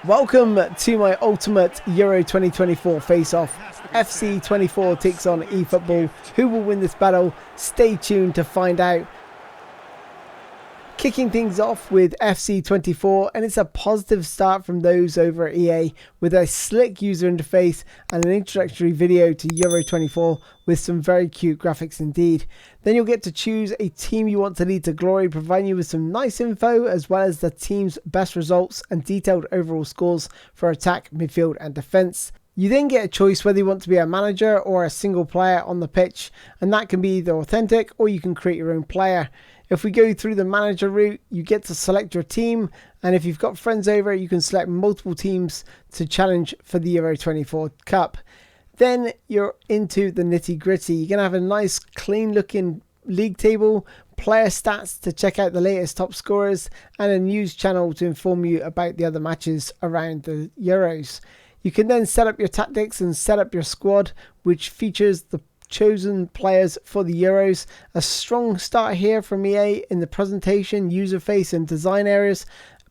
Welcome to my ultimate Euro 2024 face-off. FC 24 takes on eFootball. Who will win this battle? Stay tuned to find out. Kicking things off with FC 24, and it's a positive start from those over at EA with a slick user interface and an introductory video to Euro 24 with some very cute graphics indeed. Then you'll get to choose a team you want to lead to glory, providing you with some nice info as well as the team's best results and detailed overall scores for attack, midfield and defence. You then get a choice whether you want to be a manager or a single player on the pitch, and that can be either authentic or you can create your own player. If we go through the manager route, you get to select your team, and if you've got friends over, you can select multiple teams to challenge for the Euro 24 Cup. Then you're into the nitty gritty. You're going to have a nice clean looking league table, player stats to check out the latest top scorers, and a news channel to inform you about the other matches around the Euros. You can then set up your tactics and set up your squad, which features the chosen players for the Euros. A strong start here from EA in the presentation, user face and design areas,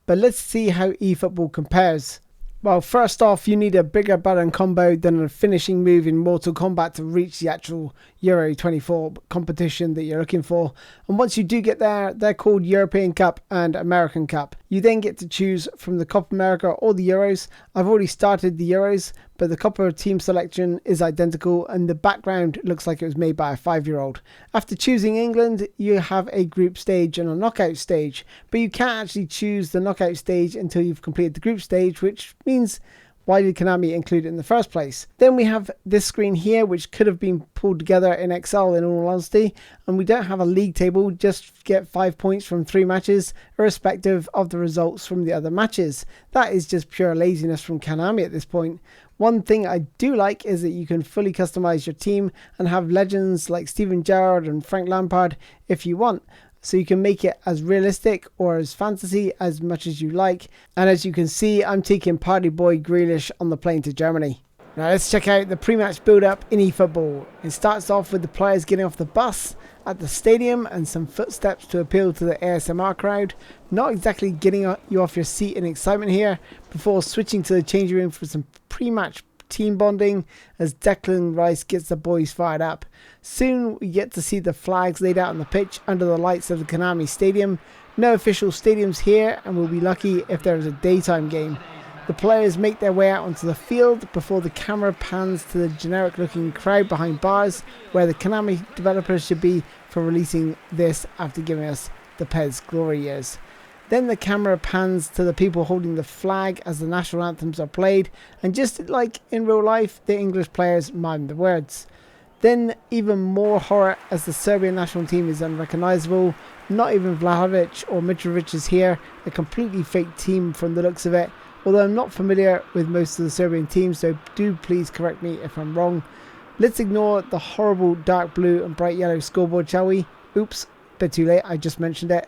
but let's see how eFootball compares. Well, first off, you need a bigger button combo than a finishing move in Mortal Kombat to reach the actual Euro 24 competition that you're looking for. And once you do get there, they're called European Cup and American Cup. You then get to choose from the Copa America or the Euros. I've already started the Euros, but the Copa team selection is identical and the background looks like it was made by a 5-year-old. After choosing England, you have a group stage and a knockout stage, but you can't actually choose the knockout stage until you've completed the group stage, which means why did Konami include it in the first place? Then we have this screen here, which could have been pulled together in Excel in all honesty, and we don't have a league table, just get 5 points from 3 matches, irrespective of the results from the other matches. That is just pure laziness from Konami at this point. One thing I do like is that you can fully customize your team and have legends like Steven Gerrard and Frank Lampard if you want. So you can make it as realistic or as fantasy as much as you like. And as you can see, I'm taking Party Boy Grealish on the plane to Germany. Now let's check out the pre-match build-up in eFootball. It starts off with the players getting off the bus at the stadium and some footsteps to appeal to the ASMR crowd. Not exactly getting you off your seat in excitement here, before switching to the changing room for some pre-match team bonding as Declan Rice gets the boys fired up. Soon we get to see the flags laid out on the pitch under the lights of the Konami Stadium. No official stadiums here, and we'll be lucky if there is a daytime game. The players make their way out onto the field before the camera pans to the generic looking crowd behind bars, where the Konami developers should be for releasing this after giving us the PES glory years. Then the camera pans to the people holding the flag as the national anthems are played, and just like in real life, the English players mime the words. Then even more horror as the Serbian national team is unrecognisable. Not even Vlahovic or Mitrovic is here, a completely fake team from the looks of it, although I'm not familiar with most of the Serbian teams, so do please correct me if I'm wrong. Let's ignore the horrible dark blue and bright yellow scoreboard, shall we? Oops, bit too late, I just mentioned it.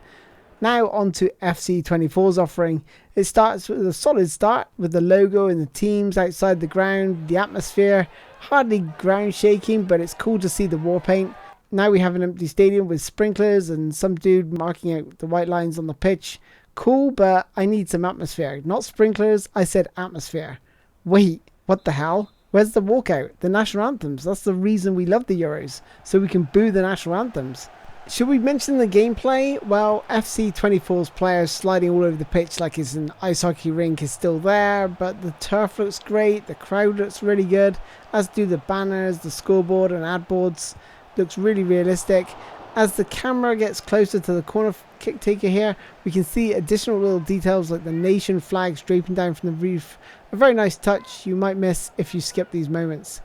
Now on to FC 24's offering. It starts with a solid start with the logo and the teams outside the ground, the atmosphere, hardly ground shaking, but it's cool to see the war paint. Now we have an empty stadium with sprinklers and some dude marking out the white lines on the pitch. Cool, but I need some atmosphere. Not sprinklers, I said atmosphere. Wait, what the hell? Where's the walkout? The national anthems. That's the reason we love the Euros, so we can boo the national anthems. Should we mention the gameplay? Well, FC 24's players sliding all over the pitch like it's an ice hockey rink is still there, but the turf looks great, the crowd looks really good, as do the banners, the scoreboard and ad boards. Looks really realistic. As the camera gets closer to the corner kick taker here, we can see additional little details like the nation flags draping down from the roof. A very nice touch you might miss if you skip these moments.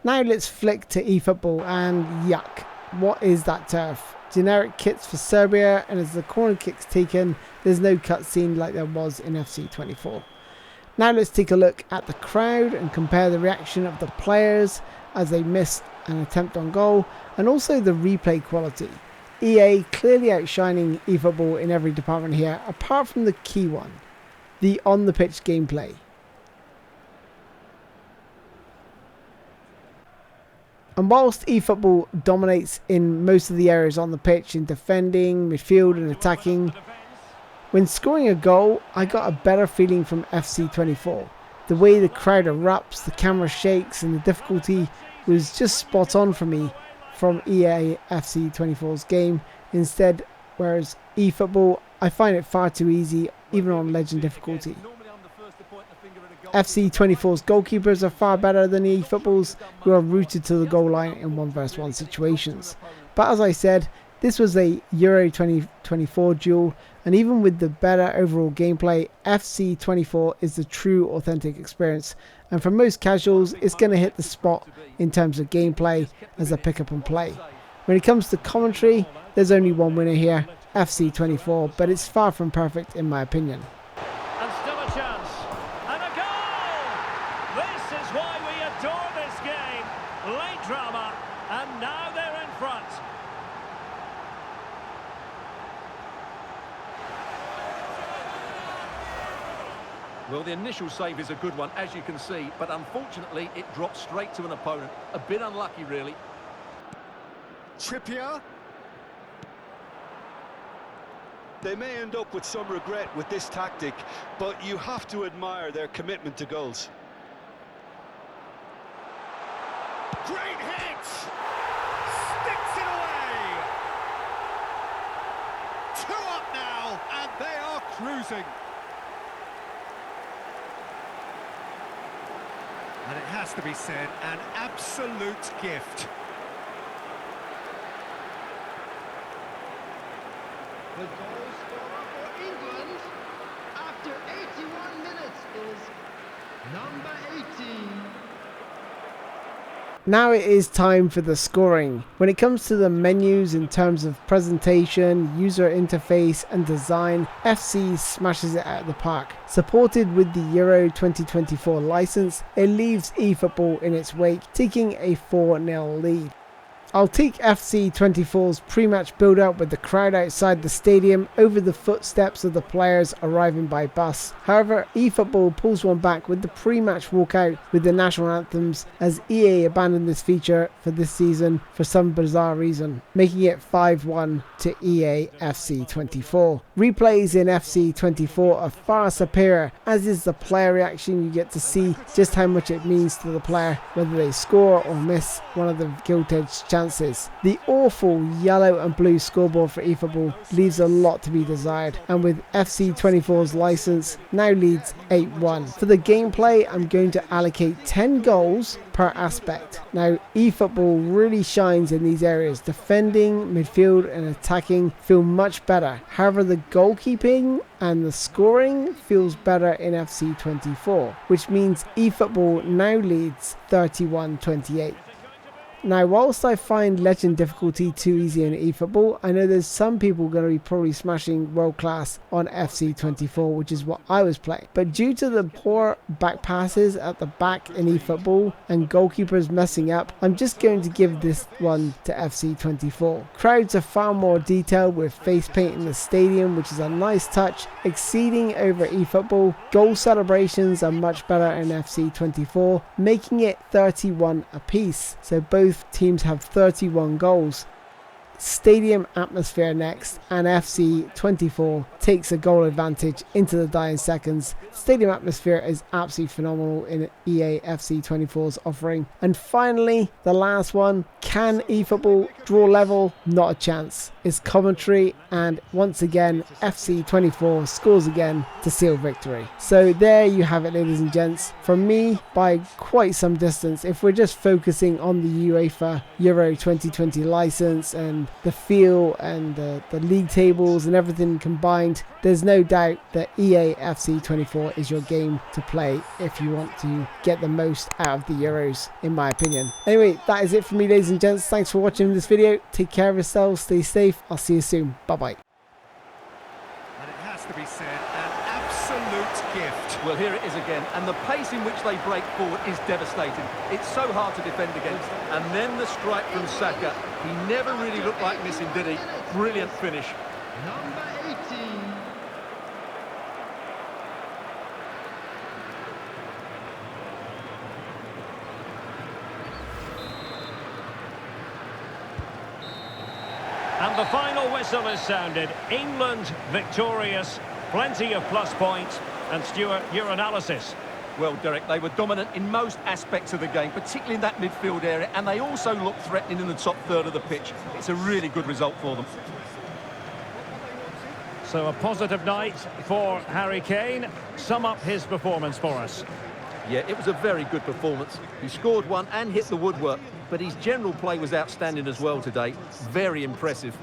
Now let's flick to eFootball, and yuck, what is that turf? Generic kits for Serbia, and as the corner kick's taken, there's no cutscene like there was in FC 24. Now let's take a look at the crowd and compare the reaction of the players as they miss an attempt on goal, and also the replay quality. EA clearly outshining eFootball in every department here, apart from the key one, the on-the-pitch gameplay. And whilst eFootball dominates in most of the areas on the pitch in defending, midfield and attacking, When scoring a goal, I got a better feeling from FC24. The way the crowd erupts, the camera shakes, and the difficulty was just spot on for me from EA FC24's game instead, whereas eFootball, I find it far too easy, even on legend difficulty. FC24's goalkeepers are far better than eFootball's, who are rooted to the goal line in 1 vs 1 situations. But as I said, this was a Euro 2024 duel, and even with the better overall gameplay, FC24 is the true authentic experience, and for most casuals it's going to hit the spot in terms of gameplay as a pick up and play. When it comes to commentary, there's only one winner here, FC24, but it's far from perfect in my opinion. And still a chance, and a goal! This is why we adore this game. Late drama, and now they're in front. Well, the initial save is a good one, as you can see, but unfortunately it dropped straight to an opponent. A bit unlucky, really. Trippier. They may end up with some regret with this tactic, but you have to admire their commitment to goals. Great hit! Sticks it away! 2 up now, and they are cruising. And it has to be said, an absolute gift. The goal scorer for England after 81 minutes is number 18. Now it is time for the scoring. When it comes to the menus in terms of presentation, user interface and design, FC smashes it out of the park. Supported with the Euro 2024 license, it leaves eFootball in its wake, taking a 4-0 lead. I'll take FC24's pre-match build-up with the crowd outside the stadium over the footsteps of the players arriving by bus. However, eFootball pulls one back with the pre-match walkout with the national anthems, as EA abandoned this feature for this season for some bizarre reason, making it 5-1 to EA FC24. Replays in FC24 are far superior, as is the player reaction. You get to see just how much it means to the player, whether they score or miss one of the gilt-edged chances. The awful yellow and blue scoreboard for eFootball leaves a lot to be desired, and with FC24's license now leads 8-1. For the gameplay, I'm going to allocate 10 goals per aspect. Now, eFootball really shines in these areas. Defending, midfield and attacking feel much better. However, the goalkeeping and the scoring feels better in FC24, which means eFootball now leads 31-28. Now, whilst I find legend difficulty too easy in eFootball, I know there's some people going to be probably smashing world class on FC24, which is what I was playing. But due to the poor back passes at the back in eFootball and goalkeepers messing up, I'm just going to give this one to FC24. Crowds are far more detailed with face paint in the stadium, which is a nice touch, exceeding over eFootball. Goal celebrations are much better in FC24, making it 31 apiece. So both teams have 31 goals. Stadium atmosphere next, and FC24 takes a goal advantage into the dying seconds. Stadium atmosphere is absolutely phenomenal in EA FC24's offering. And finally, the last one, can eFootball draw level? Not a chance. It's commentary, and once again FC24 scores again to seal victory. So there you have it, ladies and gents. From me, by quite some distance, if we're just focusing on the UEFA Euro 2020 license and the feel and the league tables and everything combined, there's no doubt that EA FC24 is your game to play if you want to get the most out of the Euros, in my opinion. Anyway, that is it for me, ladies and gents. Thanks for watching this video. Take care of yourselves, stay safe. I'll see you soon. Bye bye. And it has to be said, an absolute gift. Well, here it is again, and the pace in which they break forward is devastating. It's so hard to defend against. And then the strike from Saka. He never really looked like missing, did he? Brilliant finish. Number 18. And the final whistle is sounded. England victorious. Plenty of plus points. And Stuart, your analysis. Well, Derek, they were dominant in most aspects of the game, particularly in that midfield area, and they also looked threatening in the top third of the pitch. It's a really good result for them. So a positive night for Harry Kane. Sum up his performance for us. Yeah, it was a very good performance. He scored one and hit the woodwork, but his general play was outstanding as well today. Very impressive.